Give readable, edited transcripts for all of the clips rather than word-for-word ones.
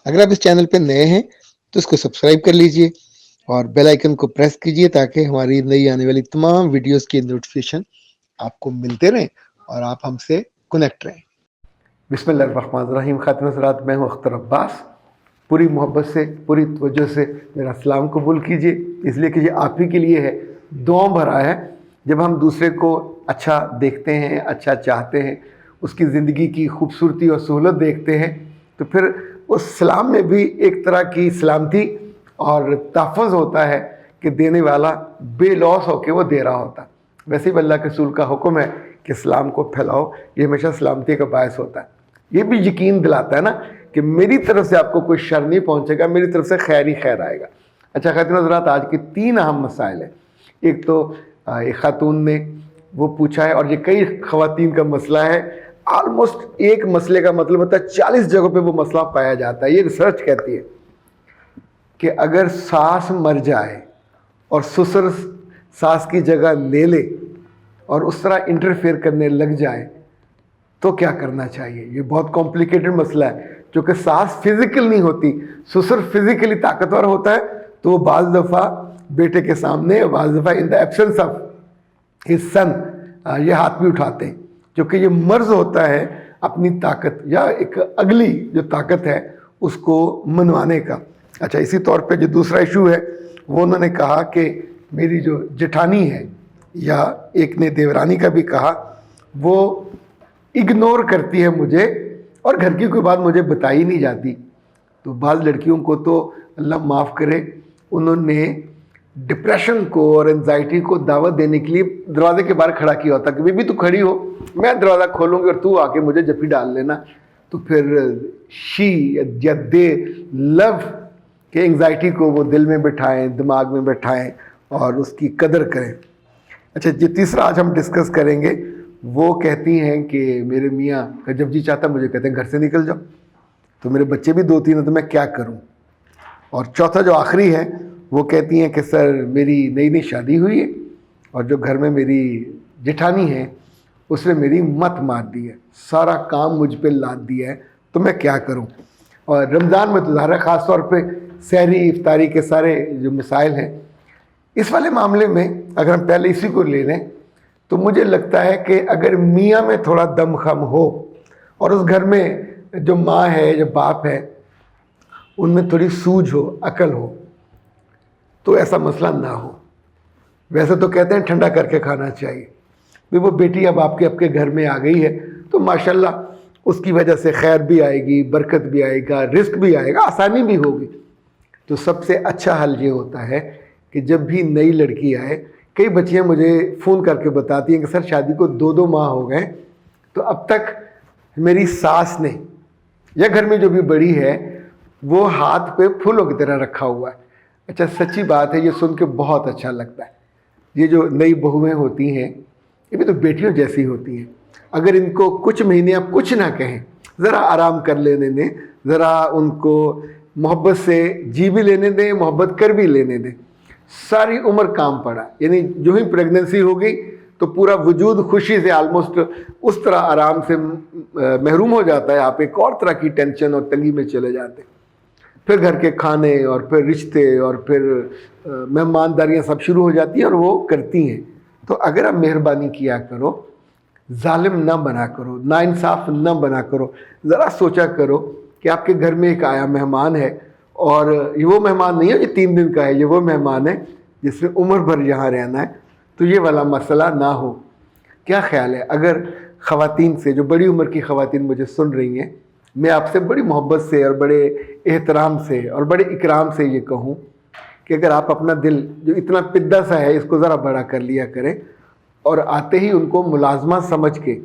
اگر آپ اس چینل پہ نئے ہیں تو اس کو سبسکرائب کر لیجئے اور بیل آئیکن کو پریس کیجئے تاکہ ہماری نئی آنے والی تمام ویڈیوز کی نوٹیفیکیشن آپ کو ملتے رہیں اور آپ ہم سے کنیکٹ رہیں۔ بسم اللہ الرحمن الرحیم۔ خاتم صلوات، میں ہوں اختر عباس۔ پوری محبت سے، پوری توجہ سے میرا سلام قبول کیجیے، اس لیے کہ یہ آپ ہی کے لیے ہے، دعاؤں بھرا ہے۔ جب ہم دوسرے کو اچھا دیکھتے ہیں، اچھا چاہتے ہیں، اس کی زندگی کی خوبصورتی اور سہولت دیکھتے ہیں، تو پھر اس سلام میں بھی ایک طرح کی سلامتی اور تحفظ ہوتا ہے کہ دینے والا بے لوث ہو کے وہ دے رہا ہوتا۔ ویسے بھی اللہ کے رسول کا حکم ہے کہ سلام کو پھیلاؤ، یہ ہمیشہ سلامتی کا باعث ہوتا ہے۔ یہ بھی یقین دلاتا ہے نا کہ میری طرف سے آپ کو کوئی شر نہیں پہنچے گا، میری طرف سے خیر ہی خیر آئے گا۔ اچھا خواتین حضرات، آج کے 3 اہم مسائل ہیں۔ ایک تو ایک خاتون نے وہ پوچھا ہے، اور یہ کئی خواتین کا مسئلہ ہے، آلموسٹ ایک مسئلے کا مطلب ہوتا ہے 40 جگہوں پہ وہ مسئلہ پایا جاتا ہے۔ یہ ریسرچ کہتی ہے کہ اگر ساس مر جائے اور سسر ساس کی جگہ لے لے اور اس طرح انٹرفیئر کرنے لگ جائے تو کیا کرنا چاہیے۔ یہ بہت کمپلیکیٹڈ مسئلہ ہے، چونکہ ساس فزیکل نہیں ہوتی، سسر فزیکلی طاقتور ہوتا ہے، تو وہ بعض دفعہ بیٹے کے سامنے، بعض دفعہ in the absence of his son یہ ہاتھ بھی اٹھاتے ہیں، کیونکہ یہ مرض ہوتا ہے اپنی طاقت یا ایک اگلی جو طاقت ہے اس کو منوانے کا۔ اچھا، اسی طور پہ جو دوسرا ایشو ہے وہ انہوں نے کہا کہ میری جو جٹھانی ہے، یا ایک نے دیورانی کا بھی کہا، وہ اگنور کرتی ہے مجھے اور گھر کی کوئی بات مجھے بتائی نہیں جاتی۔ تو بعض لڑکیوں کو تو اللہ معاف کرے، انہوں نے ڈپریشن کو اور انزائٹی کو دعوت دینے کے لیے دروازے کے باہر کھڑا کیا ہوتا کہ بیبی تو کھڑی ہو، میں دروازہ کھولوں گی اور تو آ کے مجھے جپی ڈال لینا۔ تو پھر شی یا دے لو کہ انگزائٹی کو وہ دل میں بٹھائیں، دماغ میں بٹھائیں اور اس کی قدر کریں۔ اچھا، یہ تیسرا آج ہم ڈسکس کریں گے۔ وہ کہتی ہیں کہ میرے میاں کا جب جی چاہتا مجھے کہتے ہیں گھر سے نکل جاؤ، تو میرے بچے بھی 2-3 ہیں، تو میں کیا کروں۔ اور چوتھا جو آخری ہے، وہ کہتی ہیں کہ سر میری نئی شادی ہوئی ہے اور جو گھر میں میری جٹھانی ہے اس نے میری مت مار دی ہے، سارا کام مجھ پہ لاد دیا ہے، تو میں کیا کروں۔ اور رمضان میں تو ظاہر ہے خاص طور پہ سحری افطاری کے سارے جو مسائل ہیں، اس والے معاملے میں اگر ہم پہلے اسی کو لے لیں تو مجھے لگتا ہے کہ اگر میاں میں تھوڑا دم خم ہو اور اس گھر میں جو ماں ہے، جو باپ ہے، ان میں تھوڑی سوجھ ہو، عقل ہو، تو ایسا مسئلہ نہ ہو۔ ویسے تو کہتے ہیں ٹھنڈا کر کے کھانا چاہیے، بھی وہ بیٹی اب آپ کے گھر میں آ گئی ہے تو ماشاءاللہ اس کی وجہ سے خیر بھی آئے گی، برکت بھی آئے گا، رزق بھی آئے گا، آسانی بھی ہوگی۔ تو سب سے اچھا حل یہ ہوتا ہے کہ جب بھی نئی لڑکی آئے، کئی بچیاں مجھے فون کر کے بتاتی ہیں کہ سر شادی کو 2 ماہ ہو گئے، تو اب تک میری ساس نے یا گھر میں جو بھی بڑی ہے وہ ہاتھ پہ پھولوں کی طرح رکھا ہوا ہے۔ اچھا، سچی بات ہے، یہ سن کے بہت اچھا لگتا ہے۔ یہ جو نئی بہویں ہوتی ہیں یہ بھی تو بیٹیوں جیسی ہوتی ہیں۔ اگر ان کو کچھ مہینے آپ کچھ نہ کہیں، ذرا آرام کر لینے دیں، ذرا ان کو محبت سے جی بھی لینے دیں، محبت کر بھی لینے دیں، ساری عمر کام پڑا۔ یعنی جو ہی پریگننسی ہوگی تو پورا وجود خوشی سے آلموسٹ اس طرح آرام سے محروم ہو جاتا ہے، آپ ایک اور طرح کی ٹینشن اور تنگی میں چلے جاتے ہیں۔ پھر گھر کے کھانے اور پھر رشتے اور پھر مہمانداریاں سب شروع ہو جاتی ہیں اور وہ کرتی ہیں۔ تو اگر آپ مہربانی کیا کرو، ظالم نہ بنا کرو، ناانصاف نہ بنا کرو، ذرا سوچا کرو کہ آپ کے گھر میں ایک آیا مہمان ہے، اور یہ وہ مہمان نہیں ہے جو 3 دن کا ہے، یہ وہ مہمان ہے جس نے عمر بھر یہاں رہنا ہے، تو یہ والا مسئلہ نہ ہو۔ کیا خیال ہے اگر خواتین سے، جو بڑی عمر کی خواتین مجھے سن رہی ہیں، میں آپ سے بڑی محبت سے اور بڑے احترام سے اور بڑے اکرام سے یہ کہوں کہ اگر آپ اپنا دل جو اتنا پدہ سا ہے اس کو ذرا بڑا کر لیا کریں، اور آتے ہی ان کو ملازمہ سمجھ کے،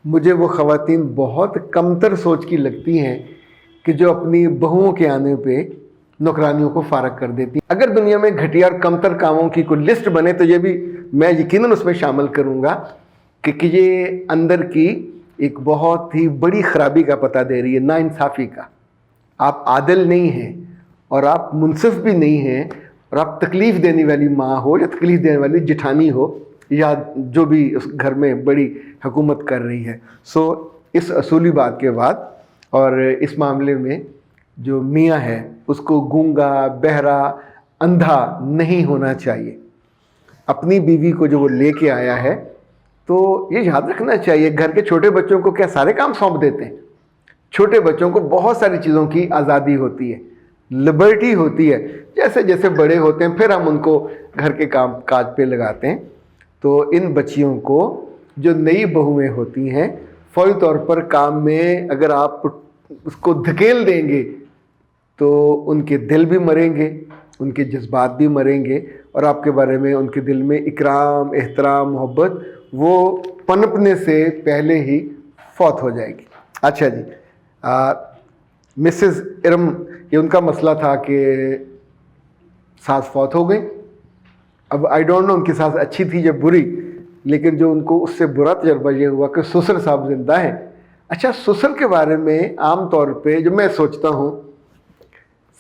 مجھے وہ خواتین بہت کمتر سوچ کی لگتی ہیں کہ جو اپنی بہوؤں کے آنے پہ نوکرانیوں کو فارغ کر دیتی ہیں۔ اگر دنیا میں گھٹیا اور کمتر کاموں کی کوئی لسٹ بنے تو یہ بھی میں یقیناً اس میں شامل کروں گا کہ یہ اندر کی ایک بہت ہی بڑی خرابی کا پتہ دے رہی ہے، ناانصافی کا۔ آپ عادل نہیں ہیں اور آپ منصف بھی نہیں ہیں، اور آپ تکلیف دینے والی ماں ہو یا تکلیف دینے والی جٹھانی ہو یا جو بھی اس گھر میں بڑی حکومت کر رہی ہے۔ سو اس اصولی بات کے بعد اور اس معاملے میں جو میاں ہے اس کو گونگا بہرا اندھا نہیں ہونا چاہیے. اپنی بیوی کو جو وہ لے کے آیا ہے تو یہ یاد رکھنا چاہیے. گھر کے چھوٹے بچوں کو کیا سارے کام سونپ دیتے ہیں؟ چھوٹے بچوں کو بہت ساری چیزوں کی آزادی ہوتی ہے, لبرٹی ہوتی ہے. جیسے جیسے بڑے ہوتے ہیں پھر ہم ان کو گھر کے کام کاج پہ لگاتے ہیں. تو ان بچیوں کو جو نئی بہویں ہوتی ہیں فوری طور پر کام میں اگر آپ اس کو دھکیل دیں گے تو ان کے دل بھی مریں گے, ان کے جذبات بھی مریں گے, اور آپ کے بارے میں ان کے دل میں اکرام احترام محبت وہ پنپنے سے پہلے ہی فوت ہو جائے گی. اچھا جی, مسز ارم, یہ ان کا مسئلہ تھا کہ ساس فوت ہو گئی. اب آئی ڈونٹ نو ان کی ساس اچھی تھی یا بری, لیکن جو ان کو اس سے برا تجربہ یہ ہوا کہ سسر صاحب زندہ ہیں. اچھا, سسر کے بارے میں عام طور پہ جو میں سوچتا ہوں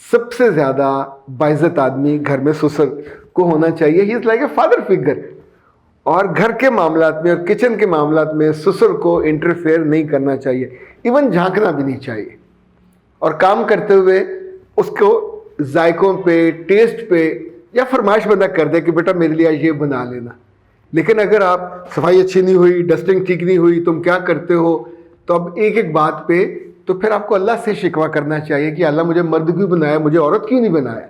سب سے زیادہ باعزت آدمی گھر میں سسر کو ہونا چاہیے. He is like a father figure. اور گھر کے معاملات میں اور کچن کے معاملات میں سسر کو انٹرفیئر نہیں کرنا چاہیے, ایون جھانکنا بھی نہیں چاہیے. اور کام کرتے ہوئے اس کو ذائقوں پہ ٹیسٹ پہ یا فرمائش بندہ کر دے کہ بیٹا میرے لیے یہ بنا لینا. لیکن اگر آپ صفائی اچھی نہیں ہوئی, ڈسٹنگ ٹھیک نہیں ہوئی, تم کیا کرتے ہو, تو اب ایک ایک بات پہ تو پھر آپ کو اللہ سے شکوہ کرنا چاہیے کہ اللہ مجھے مرد کیوں بنایا, مجھے عورت کیوں نہیں بنایا.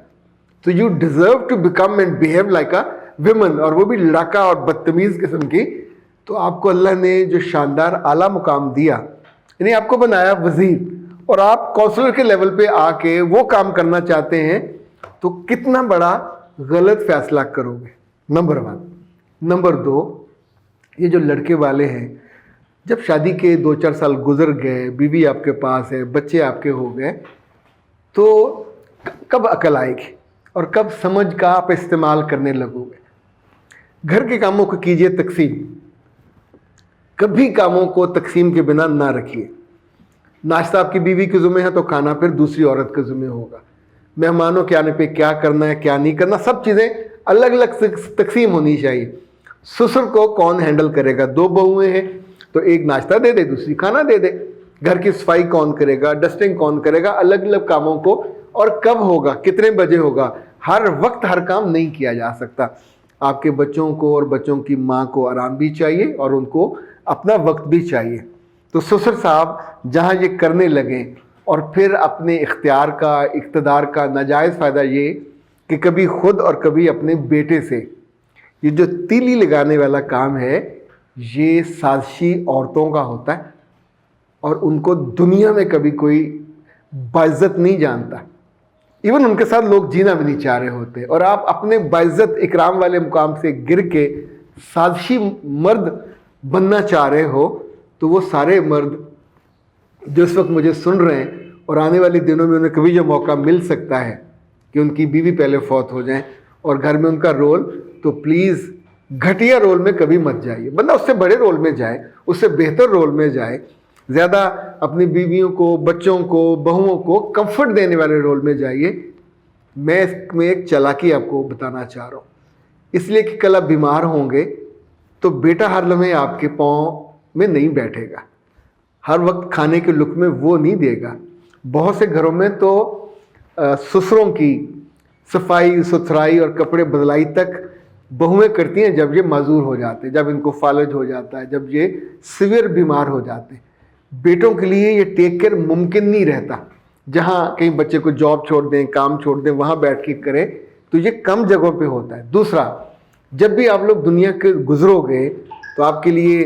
تو you deserve to become and behave like a women, اور وہ بھی لڑاکا اور بدتمیز قسم کی. تو آپ کو اللہ نے جو شاندار اعلیٰ مقام دیا, یعنی آپ کو بنایا وزیر, اور آپ کونسلر کے لیول پہ آ کے وہ کام کرنا چاہتے ہیں, تو کتنا بڑا غلط فیصلہ کرو گے. نمبر 1. نمبر 2, یہ جو لڑکے والے ہیں جب شادی کے 2-4 سال گزر گئے, بیوی آپ کے پاس ہے, بچے آپ کے ہو گئے, تو کب عقل آئے گی اور کب سمجھ کا آپ استعمال کرنے لگو گے. گھر کے کاموں کو کیجئے تقسیم, کبھی کاموں کو تقسیم کے بنا نہ رکھیے. ناشتہ آپ کی بیوی کے ذمہ ہے تو کھانا پھر دوسری عورت کے ذمہ ہوگا. مہمانوں کے آنے پہ کیا کرنا ہے کیا نہیں کرنا, سب چیزیں الگ الگ تقسیم ہونی چاہیے. سسر کو کون ہینڈل کرے گا؟ 2 بہویں ہیں تو ایک ناشتہ دے دے, دوسری کھانا دے دے. گھر کی صفائی کون کرے گا, ڈسٹنگ کون کرے گا, الگ الگ کاموں کو, اور کب ہوگا, کتنے بجے ہوگا. ہر وقت ہر کام نہیں کیا جا سکتا. آپ کے بچوں کو اور بچوں کی ماں کو آرام بھی چاہیے اور ان کو اپنا وقت بھی چاہیے. تو سسر صاحب جہاں یہ کرنے لگیں اور پھر اپنے اختیار کا اقتدار کا ناجائز فائدہ یہ کہ کبھی خود اور کبھی اپنے بیٹے سے, یہ جو تیلی لگانے والا کام ہے یہ سازشی عورتوں کا ہوتا ہے, اور ان کو دنیا میں کبھی کوئی باعزت نہیں جانتا. ایون ان کے ساتھ لوگ جینا بھی نہیں چاہ رہے ہوتے, اور آپ اپنے باعزت اکرام والے مقام سے گر کے سازشی مرد بننا چاہ رہے ہو. تو وہ سارے مرد جو اس وقت مجھے سن رہے ہیں اور آنے والے دنوں میں انہیں کبھی جو موقع مل سکتا ہے کہ ان کی بیوی پہلے فوت ہو جائیں اور گھر میں ان کا رول, تو پلیز گھٹیا رول میں کبھی مت جائیے. بندہ اس سے بڑے رول میں جائے, اس سے بہتر رول میں جائے, زیادہ اپنی بیویوں کو, بچوں کو, بہوؤں کو کمفرٹ دینے والے رول میں جائیے. میں اس میں ایک چالاکی آپ کو بتانا چاہ رہا ہوں, اس لیے کہ کل آپ بیمار ہوں گے تو بیٹا ہر لمحے آپ کے پاؤں میں نہیں بیٹھے گا, ہر وقت کھانے کے لقمے وہ نہیں دے گا. بہت سے گھروں میں تو سسروں کی صفائی ستھرائی اور کپڑے بدلائی تک بہویں کرتی ہیں جب یہ معذور ہو جاتے ہیں, جب ان کو فالج ہو جاتا ہے, جب یہ سیویئر بیمار ہو جاتے ہیں. بیٹوں کے لیے یہ ٹیک کیئر ممکن نہیں رہتا. جہاں کہیں بچے کو جاب چھوڑ دیں, کام چھوڑ دیں, وہاں بیٹھ کے کریں, تو یہ کم جگہوں پہ ہوتا ہے. دوسرا, جب بھی آپ لوگ دنیا کے گزرو گے تو آپ کے لیے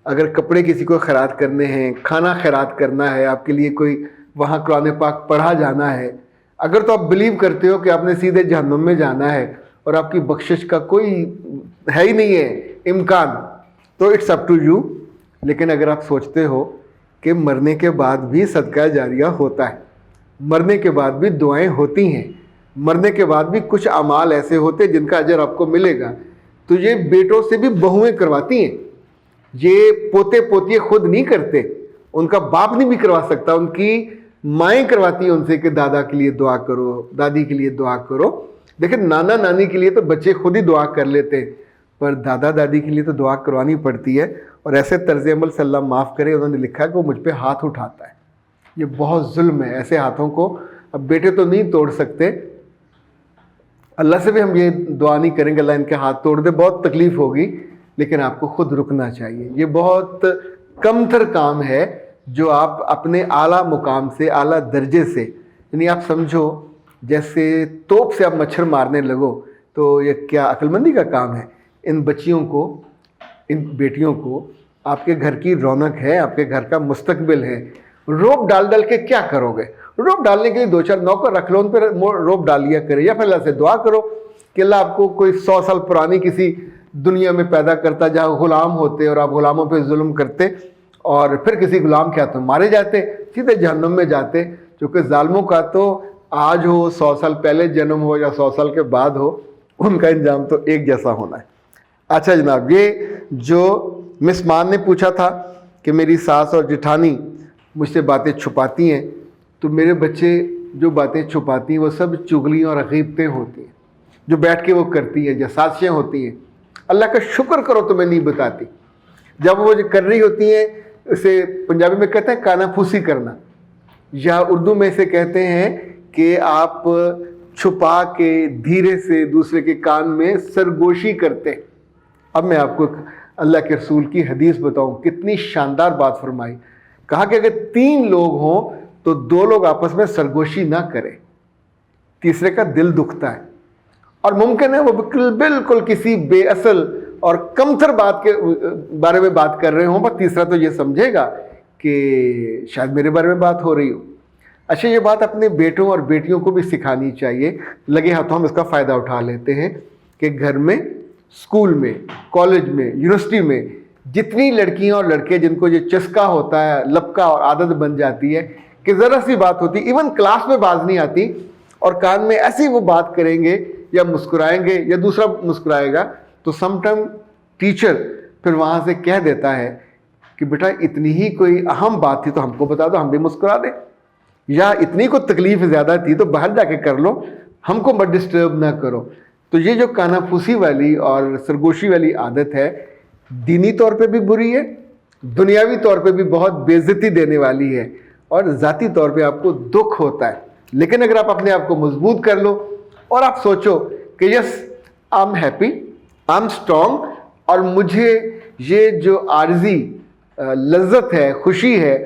اگر کپڑے کسی کو خیرات کرنے ہیں, کھانا خیرات کرنا ہے, آپ کے لیے کوئی وہاں قرآن پاک پڑھا جانا ہے, اگر تو آپ بلیو کرتے ہو کہ آپ نے سیدھے جہنم میں جانا ہے اور آپ کی بخشش کا کوئی ہے ہی نہیں ہے امکان, تو اٹس اپ ٹو یو. لیکن اگر آپ سوچتے ہو کہ مرنے کے بعد بھی صدقہ جاریہ ہوتا ہے, مرنے کے بعد بھی دعائیں ہوتی ہیں, مرنے کے بعد بھی کچھ اعمال ایسے ہوتے جن کا اجر آپ کو ملے گا, تو یہ بیٹوں سے بھی بہویں کرواتی ہیں. یہ پوتے پوتیے خود نہیں کرتے, ان کا باپ نہیں بھی کروا سکتا, ان کی مائیں کرواتی ہیں ان سے کہ دادا کے لیے دعا کرو, دادی کے لیے دعا کرو. لیکن نانا نانی کے لیے تو بچے خود ہی دعا کر لیتے, پر دادا دادی کے لیے تو دعا کروانی پڑتی ہے. اور ایسے طرز عمل سے اللہ معاف کرے, انہوں نے لکھا ہے کہ وہ مجھ پہ ہاتھ اٹھاتا ہے. یہ بہت ظلم ہے ایسے ہاتھوں کو. اب بیٹے تو نہیں توڑ سکتے, اللہ سے بھی ہم یہ دعا نہیں کریں گے اللہ ان کے ہاتھ توڑ دے, بہت تکلیف ہوگی, لیکن آپ کو خود رکنا چاہیے. یہ بہت کم تر کام ہے جو آپ اپنے اعلیٰ مقام سے, اعلیٰ درجے سے, یعنی آپ سمجھو جیسے توپ سے آپ مچھر مارنے لگو, تو یہ کیا عقل مندی کا کام ہے؟ ان بچیوں کو, ان بیٹیوں کو آپ کے گھر کی رونق ہے, آپ کے گھر کا مستقبل ہے. روب ڈال ڈال کے کیا کرو گے؟ روب ڈالنے کے لیے 2-4 نوکر رکھ لو, ان پہ روب ڈالیا کرے, یا پھر اللہ سے دعا کرو کہ اللہ آپ کو کوئی 100 سال پرانی کسی دنیا میں پیدا کرتا جہاں غلام ہوتے اور آپ غلاموں پہ ظلم کرتے, اور پھر کسی غلام کے ہاتھوں مارے جاتے, سیدھے جہنم میں جاتے. چونکہ ظالموں کا تو آج ہو, 100 سال پہلے جنم ہو یا 100 سال کے بعد ہو, ان کا انجام تو ایک جیسا ہونا ہے. اچھا جناب, یہ جو مس مان نے پوچھا تھا کہ میری ساس اور جٹھانی مجھ سے باتیں چھپاتی ہیں, تو میرے بچے جو باتیں چھپاتی ہیں وہ سب چغلیاں اور غیبتیں ہوتی ہیں جو بیٹھ کے وہ کرتی ہیں, جو سازشیں ہوتی ہیں. اللہ کا شکر کرو تمہیں نہیں بتاتی. جب وہ جو کر رہی ہوتی ہیں اسے پنجابی میں کہتے ہیں کانا پھوسی کرنا, یا اردو میں اسے کہتے ہیں کہ آپ چھپا کے دھیرے سے دوسرے کے کان میں سرگوشی کرتے. اب میں آپ کو اللہ کے رسول کی حدیث بتاؤں, کتنی شاندار بات فرمائی. کہا کہ اگر 3 لوگ ہوں تو 2 لوگ آپس میں سرگوشی نہ کریں, تیسرے کا دل دکھتا ہے, اور ممکن ہے وہ بالکل کسی بے اصل اور کمتر بات کے بارے میں بات کر رہے ہوں, پر تیسرا تو یہ سمجھے گا کہ شاید میرے بارے میں بات ہو رہی ہو. اچھا, یہ بات اپنے بیٹوں اور بیٹیوں کو بھی سکھانی چاہیے. لگے ہاتھوں ہم اس کا فائدہ اٹھا لیتے ہیں کہ گھر میں, اسکول میں, کالج میں, یونیورسٹی میں جتنی لڑکیاں اور لڑکے جن کو یہ چسکا ہوتا ہے, لپکا اور عادت بن جاتی ہے کہ ذرا سی بات ہوتی, ایون کلاس میں باز نہیں آتی, اور کان میں ایسی وہ بات کریں گے یا مسکرائیں گے یا دوسرا مسکرائے گا, تو سم ٹائم ٹیچر پھر وہاں سے کہہ دیتا ہے کہ بیٹا اتنی ہی کوئی اہم بات تھی تو ہم کو بتا دو, ہم بھی مسکرا دیں, یا اتنی کو تکلیف زیادہ تھی تو باہر جا کے کر لو, ہم کو مت ڈسٹرب نہ کرو. تو یہ جو کانا پھوسی والی اور سرگوشی والی عادت ہے, دینی طور پہ بھی بری ہے, دنیاوی طور پہ بھی بہت بے عزتی دینے والی ہے, اور ذاتی طور پہ آپ کو دکھ ہوتا ہے. لیکن اگر آپ اپنے آپ کو مضبوط کر لو اور آپ سوچو کہ yes I am happy, I am strong, اور مجھے یہ جو عارضی لذت ہے, خوشی ہے,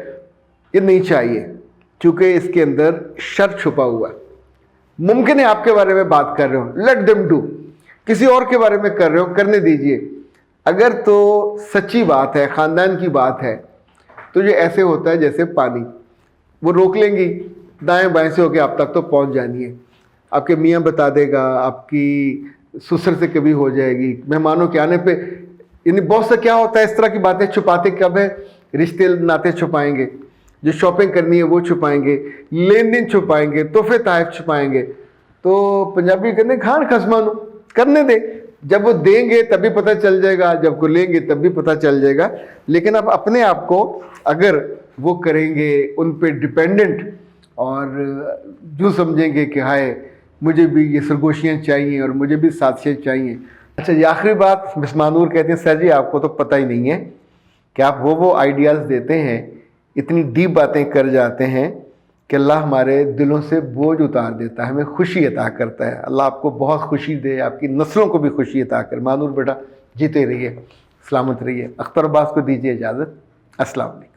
یہ نہیں چاہیے, کیونکہ اس کے اندر شر چھپا ہوا ہے. ممکن ہے آپ کے بارے میں بات کر رہے ہو, لیٹ دیم ڈو, کسی اور کے بارے میں کر رہے ہو, کرنے دیجئے. اگر تو سچی بات ہے, خاندان کی بات ہے, تو یہ ایسے ہوتا ہے جیسے پانی, وہ روک لیں گی, دائیں بائیں سے ہو کے آپ تک تو پہنچ جانی ہے. آپ کے میاں بتا دے گا, آپ کی سسر سے کبھی ہو جائے گی, مہمانوں کے آنے پہ, یعنی بہت سے کیا ہوتا ہے اس طرح کی باتیں چھپاتے کب ہے, رشتے ناطے چھپائیں گے, جو شاپنگ کرنی ہے وہ چھپائیں گے, لین دین چھپائیں گے, تحفے تحائف چھپائیں گے. تو پنجابی کہتے ہیں کھان خسمانو, کرنے دے, جب وہ دیں گے تب بھی پتہ چل جائے گا, جب کو لیں گے تب بھی پتہ چل جائے گا. لیکن آپ اپنے آپ کو اگر وہ کریں گے ان پہ ڈپینڈنٹ, اور جو سمجھیں گے کہ ہائے مجھے بھی یہ سرگوشیاں چاہیے اور مجھے بھی سازشیں چاہیے. اچھا, یہ آخری بات مس مانور کہتے ہیں سر جی آپ کو تو پتہ ہی نہیں ہے کہ آپ وہ آئیڈیاز دیتے ہیں, اتنی ڈیپ باتیں کر جاتے ہیں کہ اللہ ہمارے دلوں سے بوجھ اتار دیتا ہے, ہمیں خوشی عطا کرتا ہے. اللہ آپ کو بہت خوشی دے, آپ کی نسلوں کو بھی خوشی عطا کر. مانور بیٹا جیتے رہیے, سلامت رہیے. اختر عباس کو دیجیے اجازت. السلام علیکم.